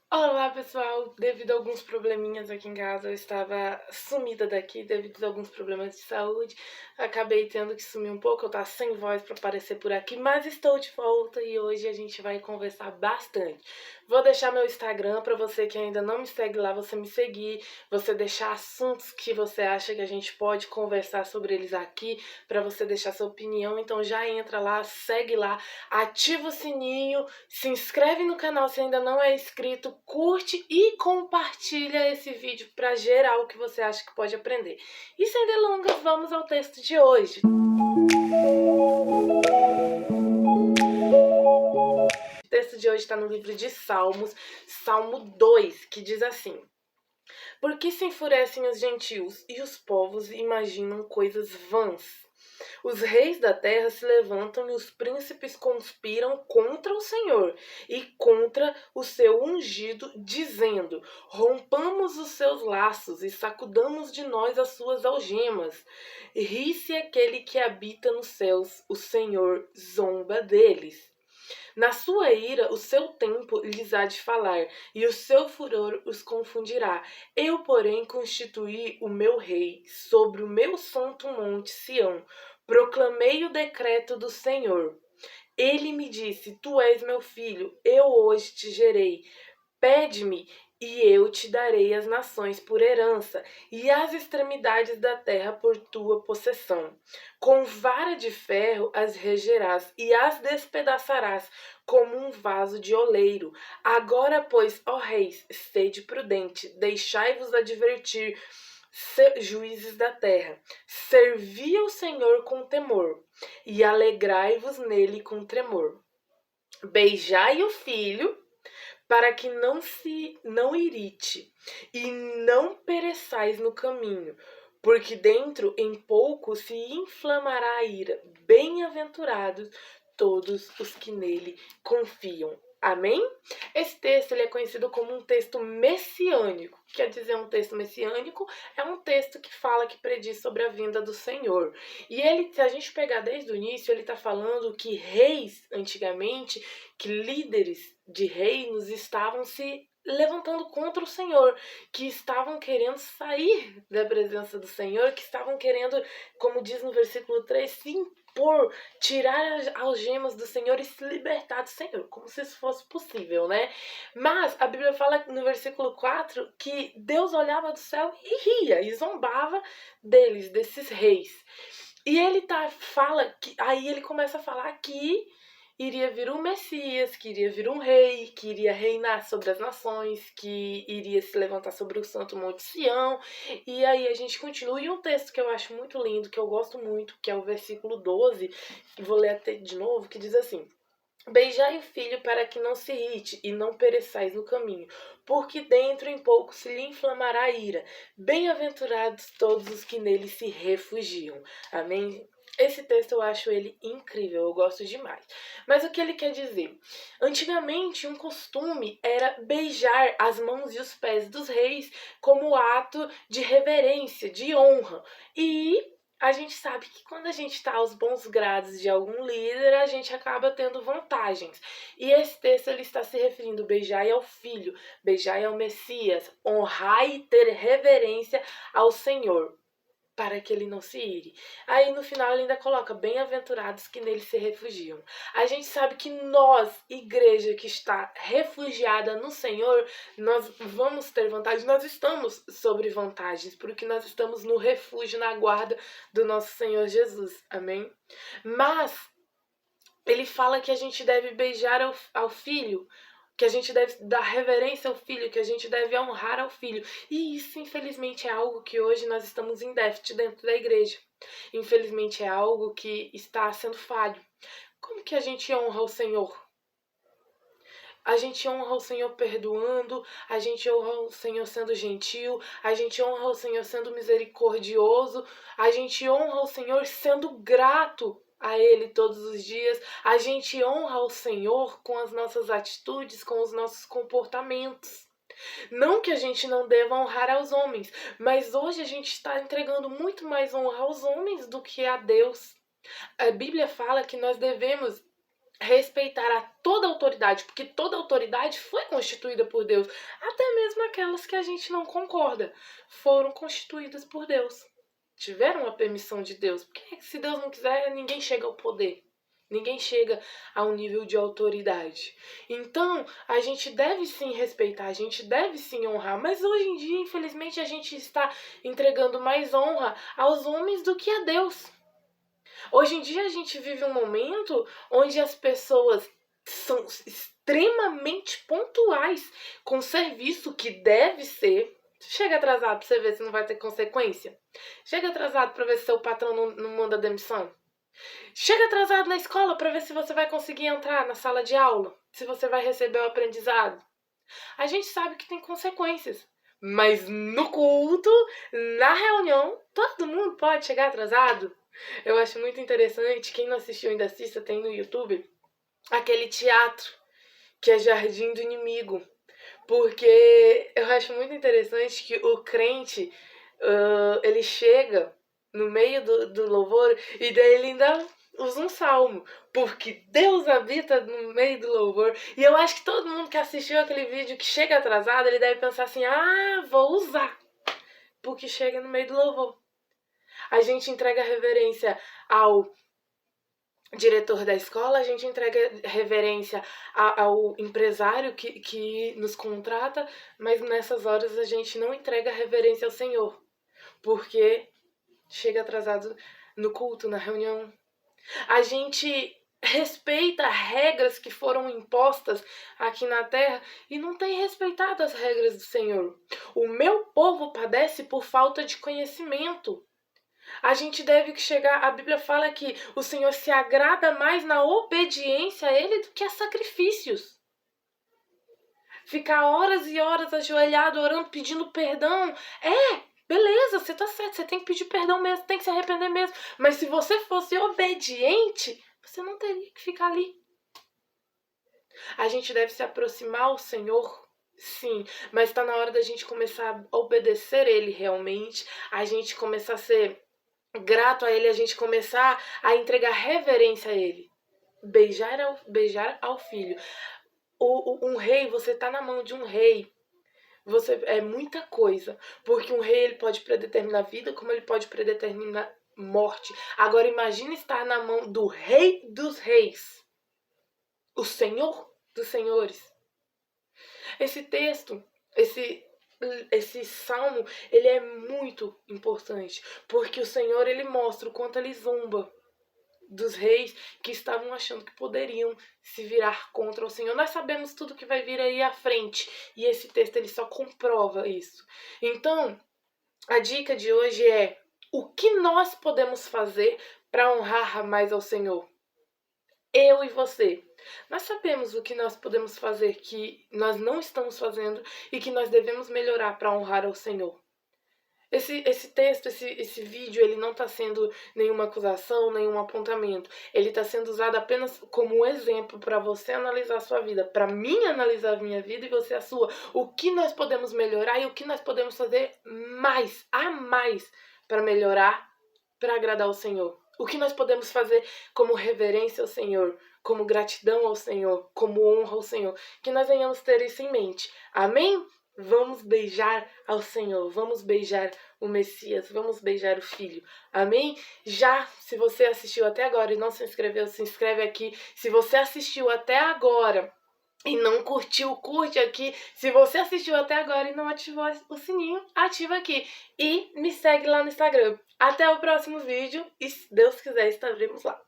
Olá, pessoal! Devido a alguns probleminhas aqui em casa, eu estava sumida daqui devido a alguns problemas de saúde. Acabei tendo que sumir um pouco, eu tava sem voz para aparecer por aqui, mas estou de volta e hoje a gente vai conversar bastante. Vou deixar meu Instagram para você que ainda não me segue lá, você me seguir, você deixar assuntos que você acha que a gente pode conversar sobre eles aqui, para você deixar sua opinião. Então já entra lá, segue lá, ativa o sininho, se inscreve no canal se ainda não é inscrito, curte e compartilha esse vídeo para geral que você acha que pode aprender. E sem delongas, vamos ao texto de hoje. O texto de hoje está no livro de Salmos, Salmo 2, que diz assim: Por que se enfurecem os gentios e os povos imaginam coisas vãs? Os reis da terra se levantam e os príncipes conspiram contra o Senhor e contra o seu ungido, dizendo: Rompamos os seus laços e sacudamos de nós as suas algemas. Ri-se aquele que habita nos céus, o Senhor zomba deles. Na sua ira, o seu tempo lhes há de falar, e o seu furor os confundirá. Eu, porém, constituí o meu rei sobre o meu santo monte Sião. Proclamei o decreto do Senhor. Ele me disse: Tu és meu filho, eu hoje te gerei. Pede-me, e eu te darei as nações por herança, e as extremidades da terra por tua possessão. Com vara de ferro as regerás, e as despedaçarás como um vaso de oleiro. Agora, pois, ó reis, sede prudente, deixai-vos advertir, juízes da terra. Servi ao Senhor com temor, e alegrai-vos nele com tremor. Beijai o filho, para que não irite, e não pereçais no caminho, porque dentro em pouco se inflamará a ira. Bem-aventurados todos os que nele confiam. Amém? Esse texto ele é conhecido como um texto messiânico. Quer dizer, um texto messiânico é um texto que fala, que prediz sobre a vinda do Senhor. E ele, se a gente pegar desde o início, ele está falando que reis, antigamente, que líderes de reinos estavam se levantando contra o Senhor, que estavam querendo sair da presença do Senhor, que estavam querendo, como diz no versículo 3, se impor, tirar as algemas do Senhor e se libertar do Senhor, como se isso fosse possível, né? Mas a Bíblia fala no versículo 4 que Deus olhava do céu e ria, e zombava deles, desses reis. E fala que aí ele começa a falar que iria vir um Messias, que iria vir um rei, que iria reinar sobre as nações, que iria se levantar sobre o Santo Monte Sião. E aí a gente continua. E um texto que eu acho muito lindo, que eu gosto muito, que é o versículo 12, que vou ler até de novo, que diz assim: Beijai o filho para que não se irrite e não pereçais no caminho, porque dentro em pouco se lhe inflamará a ira. Bem-aventurados todos os que nele se refugiam. Amém? Esse texto eu acho ele incrível, eu gosto demais. Mas o que ele quer dizer? Antigamente, um costume era beijar as mãos e os pés dos reis como ato de reverência, de honra. E a gente sabe que quando a gente está aos bons grados de algum líder, a gente acaba tendo vantagens. E esse texto ele está se referindo: beijai ao filho, beijai ao Messias, honrai e ter reverência ao Senhor, para que ele não se ire. Aí no final ele ainda coloca: bem-aventurados que nele se refugiam. A gente sabe que nós, igreja que está refugiada no Senhor, nós vamos ter vantagens, nós estamos sobre vantagens, porque nós estamos no refúgio, na guarda do nosso Senhor Jesus. Amém? Mas ele fala que a gente deve beijar ao filho, que a gente deve dar reverência ao filho, que a gente deve honrar ao filho. E isso, infelizmente, é algo que hoje nós estamos em déficit dentro da igreja. Infelizmente, é algo que está sendo falho. Como que a gente honra o Senhor? A gente honra o Senhor perdoando, a gente honra o Senhor sendo gentil, a gente honra o Senhor sendo misericordioso, a gente honra o Senhor sendo grato a Ele todos os dias, a gente honra o Senhor com as nossas atitudes, com os nossos comportamentos. Não que a gente não deva honrar aos homens, mas hoje a gente está entregando muito mais honra aos homens do que a Deus. A Bíblia fala que nós devemos respeitar a toda autoridade, porque toda autoridade foi constituída por Deus, até mesmo aquelas que a gente não concorda, foram constituídas por Deus. Tiveram a permissão de Deus, porque se Deus não quiser, ninguém chega ao poder. Ninguém chega ao nível de autoridade. Então, a gente deve sim respeitar, a gente deve sim honrar, mas hoje em dia, infelizmente, a gente está entregando mais honra aos homens do que a Deus. Hoje em dia a gente vive um momento onde as pessoas são extremamente pontuais com o serviço que deve ser. Chega atrasado pra você ver se não vai ter consequência. Chega atrasado pra ver se seu patrão não manda demissão. Chega atrasado na escola pra ver se você vai conseguir entrar na sala de aula, se você vai receber o aprendizado. A gente sabe que tem consequências. Mas no culto, na reunião, todo mundo pode chegar atrasado. Eu acho muito interessante, quem não assistiu ainda assista, tem no YouTube, aquele teatro que é Jardim do Inimigo. Porque eu acho muito interessante que o crente, ele chega no meio do louvor e daí ele ainda usa um salmo, porque Deus habita no meio do louvor. E eu acho que todo mundo que assistiu aquele vídeo que chega atrasado, ele deve pensar assim, vou usar, porque chega no meio do louvor. A gente entrega reverência ao diretor da escola, a gente entrega reverência ao empresário que nos contrata, mas nessas horas a gente não entrega reverência ao Senhor, porque chega atrasado no culto, na reunião. A gente respeita regras que foram impostas aqui na terra e não tem respeitado as regras do Senhor. O meu povo padece por falta de conhecimento. A gente deve chegar, a Bíblia fala que o Senhor se agrada mais na obediência a Ele do que a sacrifícios. Ficar horas e horas ajoelhado, orando, pedindo perdão, beleza, você tá certo, você tem que pedir perdão mesmo, tem que se arrepender mesmo. Mas se você fosse obediente, você não teria que ficar ali. A gente deve se aproximar ao Senhor, sim, mas está na hora da gente começar a obedecer Ele realmente, a gente começar a ser grato a Ele, a gente começar a entregar reverência a Ele. Beijar ao filho. Um rei, você tá na mão de um rei. É muita coisa, porque um rei ele pode predeterminar vida, como ele pode predeterminar morte. Agora imagine estar na mão do Rei dos Reis, o Senhor dos Senhores. Esse texto, esse salmo, ele é muito importante, porque o Senhor ele mostra o quanto ele zomba dos reis que estavam achando que poderiam se virar contra o Senhor. Nós sabemos tudo que vai vir aí à frente, e esse texto ele só comprova isso. Então, a dica de hoje é: o que nós podemos fazer para honrar mais ao Senhor? Eu e você. Nós sabemos o que nós podemos fazer que nós não estamos fazendo e que nós devemos melhorar para honrar ao Senhor. Esse texto, esse vídeo, ele não está sendo nenhuma acusação, nenhum apontamento. Ele está sendo usado apenas como um exemplo para você analisar a sua vida, para mim analisar a minha vida e você a sua. O que nós podemos melhorar e o que nós podemos fazer mais para melhorar, para agradar ao Senhor. O que nós podemos fazer como reverência ao Senhor, como gratidão ao Senhor, como honra ao Senhor. Que nós venhamos ter isso em mente. Amém? Vamos beijar ao Senhor, vamos beijar o Messias, vamos beijar o Filho. Amém? Já, se você assistiu até agora e não se inscreveu, se inscreve aqui. Se você assistiu até agora e não curtiu, curte aqui. Se você assistiu até agora e não ativou o sininho, ativa aqui. E me segue lá no Instagram. Até o próximo vídeo e, se Deus quiser, estaremos lá.